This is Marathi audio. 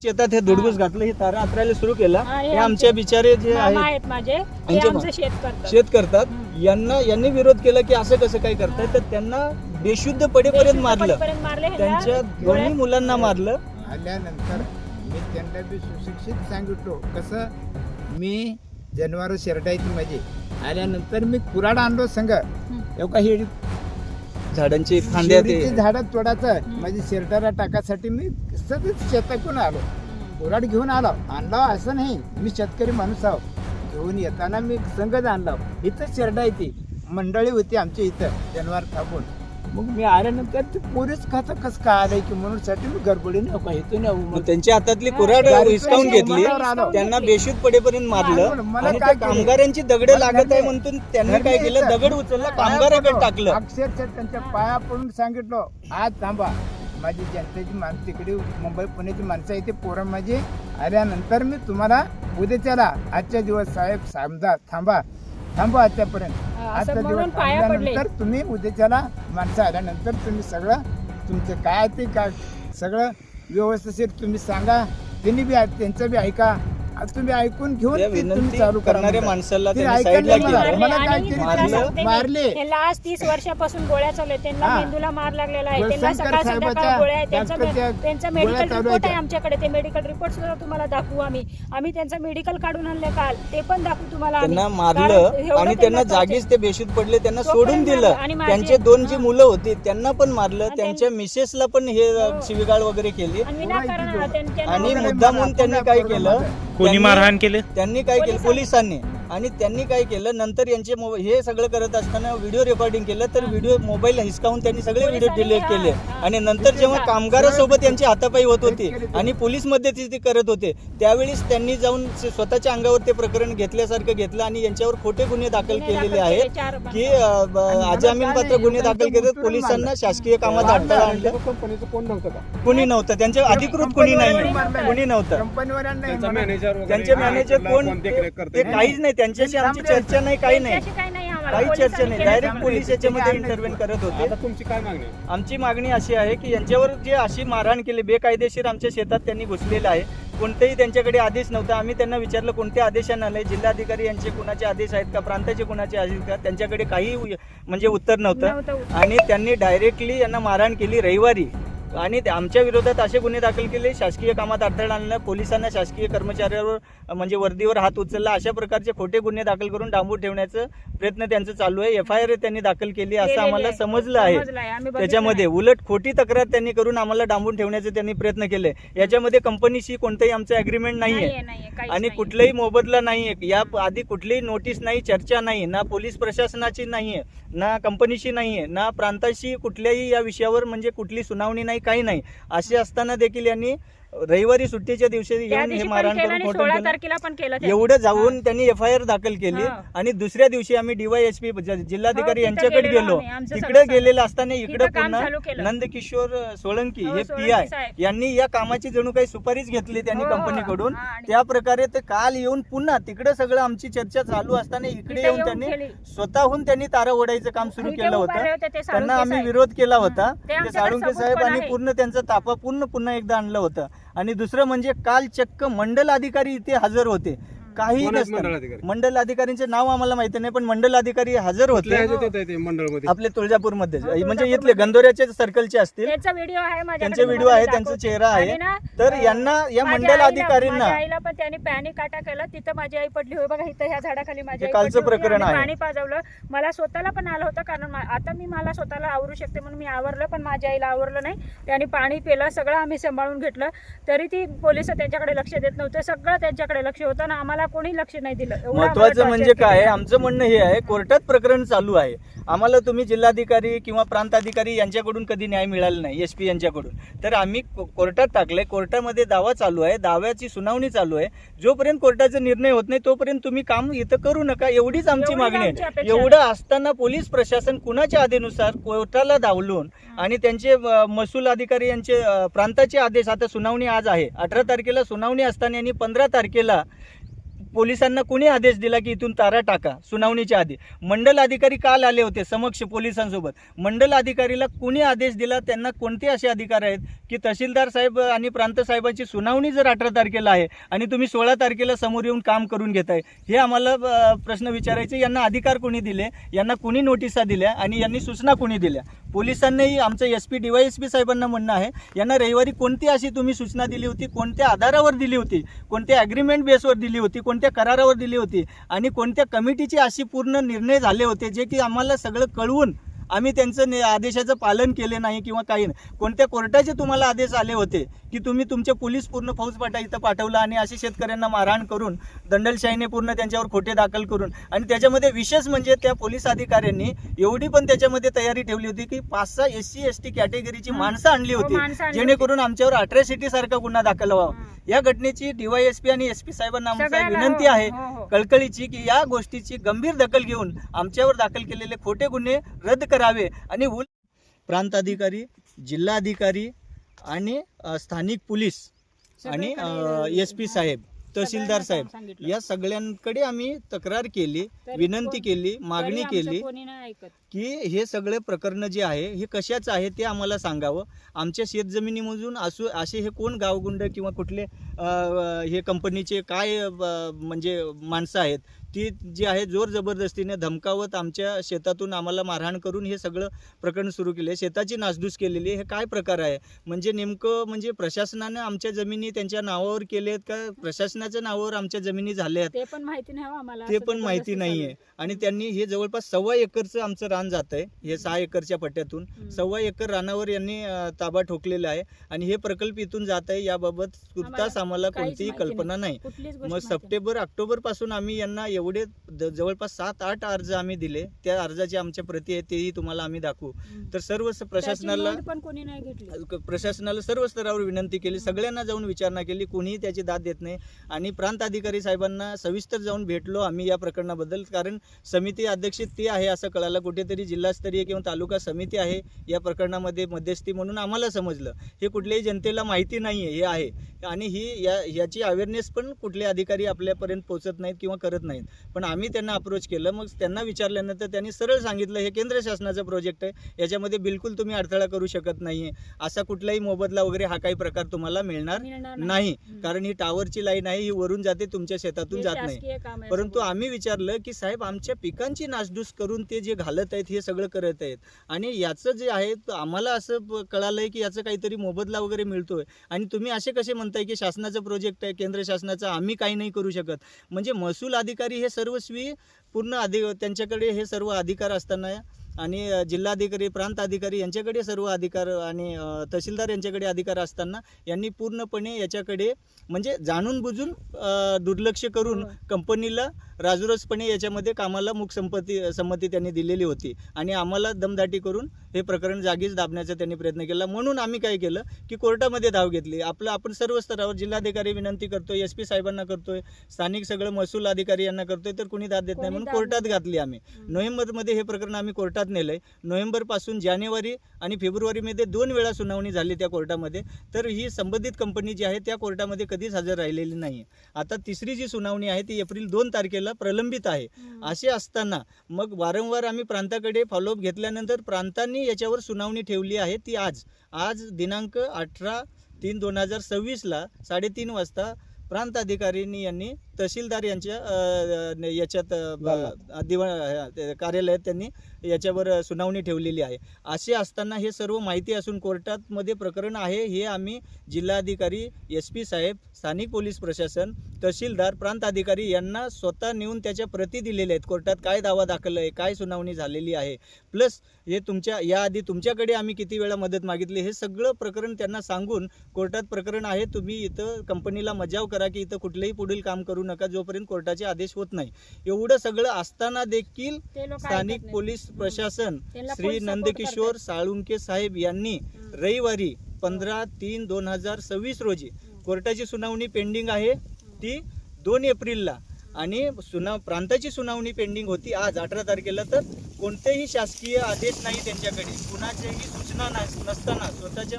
शेतात हे दुडगूस घातलं, हे तारा आतरायला सुरू केला. हे आमच्या बिचारे जे आहेत माझे शेत करतात, यांनी विरोध केला की असं कसं काय करताय, तर त्यांना बेशुद्ध पडेपर्यंत मारलं, त्यांच्या दोन्ही मुलांना मारलं. आल्यानंतर मी त्यांना बी सुशिक्षित सांगितलो कसं मी जनावर शेरडायची माझी. आल्यानंतर मी कुऱ्हाड आणलो संघ एवढा हे झाडांची फांद्या ते झाडं तोडायचं माझी शेरडाला टाकासाठी मी सतत शेतातून आलो, कुऱ्हाड घेऊन आणला असं नाही, मी शेतकरी माणूस आहो. घेऊन येताना मी संघच आणला. इथं शेरडा येते मंडळी होती आमच्या इथं जनावर थांबून. मग मी आल्यानंतर ते पोलीस खातं कसं काय आलंय की म्हणून साठी मी गडबडीने इथून त्यांच्या हातातली कुऱ्हाड हिसकावून घेतली, त्यांना बेशुद्ध पडेपर्यंत मारलं. आणि त्या कामगारांची दगड लागत आहे म्हणून त्यांनी काय केलं, दगड उचलला कामगाराकडे टाकलं. अक्षरशः त्यांच्या पाया पडून सांगितलं आज थांबा, माझी जनतेची माणसं तिकडे मुंबई पुण्याची माणसं आहे ते पोरं माझी. आल्यानंतर मी तुम्हाला उद्याच्याला आजच्या दिवस साहेब समजा थांबा आतापर्यंत. आजचा दिवस आल्यानंतर तुम्ही उद्याच्याला माणसं आल्यानंतर तुम्ही सगळं तुमचं काय ते काय सगळं व्यवस्थित तुम्ही सांगा. त्यांनी बी त्यांचं बी ऐका, तुम्ही ऐकून घेऊन विनंती करणाऱ्या माणसाला साईडला मारले. आज 30 वर्षापासून गोळ्या चालू आहेत, त्यांना मेंदूला मार लागलेला आहे, त्यांना सकाळ संध्याकाळ गोळ्या आहेत. त्यांचा मेडिकल रिपोर्ट आहे आमच्याकडे, ते मेडिकल रिपोर्ट सुद्धा तुम्हाला दाखवू. आम्ही त्यांचं मेडिकल काढून आणलं काल, ते पण दाखवू तुम्हाला. त्यांना मारलं आणि त्यांना जागीच ते बेशुद्ध पडले, त्यांना सोडून दिलं. त्यांचे 2 जी मुलं होती त्यांना पण मारलं, त्यांच्या मिसेसला पण हे शिवीगाळ वगैरे केली. आणि मुद्दामून त्यांनी काय केलं, कोणी मारहाण केले, त्यांनी काय केलं पोलिसांनी. आणि त्यांनी काय केलं, नंतर यांचे हे सगळं करत असताना व्हिडिओ रेकॉर्डिंग केलं, तर व्हिडिओ मोबाईल हिसकावून त्यांनी सगळे व्हिडिओ डिलीट केले. आणि नंतर जेव्हा कामगारासोबत यांची हातापाई होत होती आणि पोलीस मध्ये ते करत होते, त्यावेळेस त्यांनी जाऊन स्वतःच्या अंगावर ते प्रकरण घेतल्यासारखं घेतलं आणि यांच्यावर खोटे गुन्हे दाखल केलेले आहेत की अजामीनपात्र गुन्हे दाखल केले. पोलिसांना शासकीय कामात अडथळा आणलं. कोणी नव्हतं, त्यांच्या अधिकृत कोणी नव्हतं. त्यांचे मॅनेजर कोण ते काहीच नाही, त्यांच्याशी आमची चर्चा नाही, काही चर्चा नाही. डायरेक्ट पोलीस याच्यामध्ये इंटरव्हेन करत होते. तुमची काय मागणी? आमची मागणी अशी आहे की यांच्यावर जे अशी मारहाण केली बेकायदेशीर आमच्या शेतात त्यांनी घुसलेलं आहे, कोणतेही त्यांच्याकडे आदेश नव्हता. आम्ही त्यांना विचारलं कोणत्या आदेशाने आलंय, जिल्हाधिकारी यांचे कुणाचे आदेश आहेत का, प्रांताचे कुणाचे आदेश का, त्यांच्याकडे काही म्हणजे उत्तर नव्हतं. आणि त्यांनी डायरेक्टली यांना मारहाण केली रविवारी. आणि आमच्या विरोधात असे गुन्हे दाखल केले, शासकीय कामात अडथळा आणला, पोलिसांना शासकीय कर्मचाऱ्यावर म्हणजे वर्दीवर हात उचलला, अशा प्रकारचे खोटे गुन्हे दाखल करून डांबून ठेवण्याचा प्रयत्न त्यांचं चालू आहे. FIR त्यांनी दाखल केली असं आम्हाला समजलं आहे. त्याच्यामध्ये उलट खोटी तक्रार त्यांनी करून आम्हाला डांबून ठेवण्याचे त्यांनी प्रयत्न केले. याच्यामध्ये कंपनीशी कोणतंही आमचं अग्रीमेंट नाहीये आणि कुठलाही मोबदला नाहीये, या आधी कुठलीही नोटीस नाही, चर्चा नाही, ना पोलीस प्रशासनाची नाहीये, ना कंपनीशी नाहीये, ना प्रांताशी कुठल्याही या विषयावर म्हणजे कुठली सुनावणी नाही, काही नाही. असे असताना देखील यांनी रविवारी सुट्टीच्या दिवशी येऊन हे मारहाण करून एवढं जाऊन त्यांनी FIR दाखल केली. आणि दुसऱ्या दिवशी आम्ही DYSP जिल्हाधिकारी यांच्याकडे गेलो. तिकडे गेलेलं असताना इकडे पुन्हा नंदकिशोर सोळंकी हे PI यांनी या कामाची जणू काही सुपारीच घेतली त्यांनी कंपनीकडून. त्या प्रकारे ते काल येऊन पुन्हा तिकडे सगळं आमची चर्चा चालू असताना इकडे येऊन त्यांनी स्वतःहून त्यांनी तारा ओढायचं काम सुरू केलं होतं. त्यांना आम्ही विरोध केला होता. ते साळुंके साहेब आणि पूर्ण त्यांचा ताफा पुन्हा एकदा आणलं होतं. आणि दुसरं म्हणजे काल चक्क मंडल अधिकारी इथे हजर होते. काही नसतं, मंडल अधिकाऱ्यांचे नाव आम्हाला माहिती नाही, पण मंडल अधिकारी हजर होते आपले तुळजापूरमध्ये, म्हणजे इथले गंधोऱ्याचे सर्कलचे असतील. त्यांचे व्हिडिओ आहे, त्यांचा चेहरा आहे. तर यांना या मंडल अधिकाऱ्यांना पण त्यांनी पॅनिक अटॅक केला. तिथं माझी आई पडली होय बघा, इथं ह्या झाडाखाली माझी आई कालचं प्रकरण आहे. पाणी पाजवलं, मला स्वतःला पण आलं होतं, कारण आता मी मला स्वतःला आवरू शकते म्हणून मी आवरलं, पण माझ्या आईला आवरलं नाही. त्यांनी पाणी पिलं, सगळं आम्ही सांभाळून घेतलं, तरी ती पोलिस त्यांच्याकडे लक्ष देत नव्हते. सगळं त्यांच्याकडे लक्ष होतं ना, आम्हाला कोणी लक्ष नाही दिलं. महत्वाचं म्हणजे काय, आमचं म्हणणं हे आहे, कोर्टात प्रकरण चालू आहे. आम्हाला तुम्ही जिल्हाधिकारी किंवा प्रांत अधिकारी यांच्याकडून कधी न्याय मिळाला नाही, SP यांच्याकडून. तर आम्ही कोर्टात टाकलंय, कोर्टामध्ये दावा चालू आहे, दाव्याची सुनावणी चालू आहे. जोपर्यंत कोर्टाचा निर्णय होत नाही तोपर्यंत तुम्ही काम इथं करू नका, एवढीच आमची मागणी आहे. एवढं असताना पोलीस प्रशासन कुणाच्या आदेशानुसार कोर्टाला धावलून आणि त्यांचे महसूल अधिकारी यांचे प्रांताचे आदेश, आता सुनावणी आज आहे 18 तारखेला सुनावणी असताना यांनी 15 तारखेला पोलिसांना कुणी आदेश दिला की इथून तारा टाका सुनावणीच्या आधी? मंडल अधिकारी काल आले होते समक्ष पोलिसांसोबत. मंडल अधिकारीला कुणी आदेश दिला? त्यांना कोणते असे अधिकार आहेत की तहसीलदार साहेब आणि प्रांत साहेबांची सुनावणी जर 18 तारखेला आहे आणि तुम्ही 16 तारखेला समोर येऊन काम करून घेताय? हे आम्हाला प्रश्न विचारायचे. यांना अधिकार कोणी दिले? यांना कुणी नोटिसा दिल्या आणि यांनी सूचना कोणी दिल्या? पोलिसांनाही आमचं SP DYSP साहेबांना म्हणणं आहे, यांना रविवारी कोणती अशी तुम्ही सूचना दिली होती? कोणत्या आधारावर दिली होती? कोणत्या ॲग्रीमेंट बेसवर दिली होती? कोणत्या करारावर दिली होती? आणि कोणत्या कमिटीचे अशी पूर्ण निर्णय झाले होते जे की आम्हाला सगळं कळवून आम्ही त्यांचं आदेशाचं पालन केले नाही किंवा काही नाही? कोणत्या कोर्टाचे तुम्हाला आदेश आले होते की तुम्ही तुमचे पोलीस पूर्ण फौजफाटा इथं पाठवला आणि असे शेतकऱ्यांना मारहाण करून दंडलशाहीने पूर्ण त्यांच्यावर खोटे दाखल करून? आणि त्याच्यामध्ये विशेष म्हणजे त्या पोलीस अधिकाऱ्यांनी एवढी पण त्याच्यामध्ये तयारी ठेवली होती की 5-6 SC ST कॅटेगरीची माणसं आणली होती जेणेकरून आमच्यावर अट्रॅसिटी सारखा गुन्हा दाखल व्हावा. या घटनेची DYSP आणि SP साहेबांना आमची विनंती आहे कळकळीची की या गोष्टीची गंभीर दखल घेऊन आमच्यावर दाखल केलेले खोटे गुन्हे रद्द करावे आणि प्रांत अधिकारी, जिल्हाधिकारी आणि स्थानिक पोलीस आणि SP साहेब, तहसीलदार साहेब या सगळ्यांकडे आम्ही तक्रार केली, विनंती केली, मागणी केली की हे सगळे प्रकरण जे आहे हे कशाचं आहे ते आम्हाला सांगावं. आमच्या शेतजमिनीमधून असे हे कोण गावगुंड किंवा कुठले हे कंपनीचे काय म्हणजे माणसं आहेत ती जी आहे जोर जबरदस्तीने धमकावत आमच्या शेतातून आम्हाला मारहाण करून हे सगळं प्रकरण सुरू केले. शेताची नासधूस केलेली. हे काय प्रकार आहे? म्हणजे नेमकं म्हणजे प्रशासनाने आमच्या जमिनी त्यांच्या नावावर केलेत का प्रशासनाच्या नावावर आमच्या जमिनी झाल्यात ते पण माहिती नाही आम्हाला. ते पण माहिती नाहीये. आणि त्यांनी हे जवळपास 1.25 एकरचं आमचं रान जात आहे. हे 6 एकरच्या पट्ट्यातून 1.25 एकर रानावर यांनी ताबा ठोकलेला आहे आणि हे प्रकल्प इथून जात आहे याबाबत तुर्तास आम्हाला कोणतीही कल्पना नाही. मग सप्टेंबर-ऑक्टोबर पासून आम्ही यांना एवढे जवळपास 7-8 अर्ज आम्ही दिले. त्या अर्जाची आमच्या प्रती आहे तेही तुम्हाला आम्ही दाखवू. तर सर्व प्रशासनाला सर्व स्तरावर विनंती केली, सगळ्यांना जाऊन विचारणा केली, कोणीही त्याची दाद देत नाही. आणि प्रांत अधिकारी साहेबांना सविस्तर जाऊन भेटलो आम्ही या प्रकरणाबद्दल. कारण समिती अध्यक्ष ते आहे असं कळालं. कुठेतरी जिल्हास्तरीय किंवा तालुका समिती आहे या प्रकरणामध्ये मध्यस्थी म्हणून आम्हाला समजलं. हे कुठल्याही जनतेला माहिती नाही आहे हे आहे. आणि याची अवेअरनेस पण कुठले अधिकारी आपल्यापर्यंत पोहोचत नाहीत किंवा करत नाहीत. पण आम्ही त्यांना अप्रोच केलं. मग त्यांना विचारल्यानंतर त्यांनी सरळ सांगितलं हे केंद्र शासनाचा प्रोजेक्ट आहे, याच्यामध्ये बिलकुल तुम्ही अडथळा करू शकत नाही. असा कुठलाही मोबदला वगैरे हा काही प्रकार तुम्हाला मिळणार नाही. कारण ही टावरची लाईन आहे, ही वरून जाते, तुमच्या शेतातून जात नाही. परंतु आम्ही विचारलं की साहेब आमच्या पिकांची नासधूस करून ते जे घालत आहेत हे सगळं करत आहेत आणि याचं जे आहे आम्हाला असं कळालंय की याचं काहीतरी मोबदला वगैरे मिळतोय आणि तुम्ही असे कसे म्हणताय की शासनाचं प्रोजेक्ट आहे, केंद्र शासनाचा, आम्ही काही नाही करू शकत? म्हणजे महसूल अधिकारी हे सर्वस्वी पूर्ण त्यांच्याकडे हे सर्व अधिकार असताना आणि जिल्हाधिकारी, प्रांत अधिकारी यांच्याकडे सर्व अधिकार आणि तहसीलदार यांच्याकडे अधिकार असताना यांनी पूर्णपणे याच्याकडे म्हणजे जाणून बुजून दुर्लक्ष करून कंपनीला राजरोसपणे याच्यामध्ये कामाला मूक संमती त्यांनी दिलेली होती आणि आम्हाला दमदाटी करून हे प्रकरण जागीच दाबण्याचा त्यांनी प्रयत्न केला. म्हणून आम्ही काय केलं की कोर्टामध्ये धाव घेतली. आपण सर्व स्तरावर जिल्हाधिकारी विनंती करतोय, SP साहेबांना करतोय, स्थानिक सगळं महसूल अधिकारी यांना करतोय, तर कुणी दाद देत नाही म्हणून कोर्टात घातली आम्ही. नोव्हेंबरमध्ये हे प्रकरण आम्ही कोर्टात नेलंय. नोव्हेंबरपासून जानेवारी आणि फेब्रुवारीमध्ये 2 वेळा सुनावणी झाली त्या कोर्टामध्ये. तर ही संबंधित कंपनी जी आहे त्या कोर्टामध्ये कधीच हजर राहिलेली नाही. आता तिसरी जी सुनावणी आहे ती एप्रिल 2 तारखेला प्रलंबित आहे. असे असताना मग वारंवार आम्ही प्रांताकडे फॉलोअप घेतल्यानंतर प्रांतांनी याच्यावर सुनावणी ठेवली आहे. ती आज दिनांक 18/3/2026 ला 3:30 वाजता प्रांत अधिकाऱ्यांनी यांनी तहसीलदार यांच्या याच्यात कार्यालयात त्यांनी याच्यावर सुनावणी ठेवलेली आहे. असे असताना हे सर्व माहिती असून कोर्टामध्ये प्रकरण आहे हे आम्ही जिल्हाधिकारी, SP साहेब, स्थानिक पोलीस प्रशासन, तहसीलदार, प्रांत अधिकारी यांना स्वतः नेऊन त्याच्या प्रती दिलेल्या आहेत. कोर्टात काय दावा दाखल आहे, काय सुनावणी झालेली आहे, प्लस हे याआधी तुमच्याकडे आम्ही किती वेळा मदत मागितली हे सगळं प्रकरण त्यांना सांगून कोर्टात प्रकरण आहे, तुम्ही इथं कंपनीला मजाव करा की इथं कुठलेही पुढील काम करू नका जोपर्यंत कोर्टाचे आदेश होत नाही. एवढं सगळं असताना देखील स्थानिक पोलीस प्रशासन श्री नंदकिशोर साळुंके साहेब यांनी रविवारी 15/3/2026 रोजी कोर्टाची सुनावणी पेंडिंग आहे ती 2 एप्रिलला आणि प्रांताची सुनावणी पेंडिंग होती आज 18 तारखेला. तर कोणतेही शासकीय आदेश नाही त्यांच्याकडे, कुणाच्याही सूचना नसताना स्वतःच्या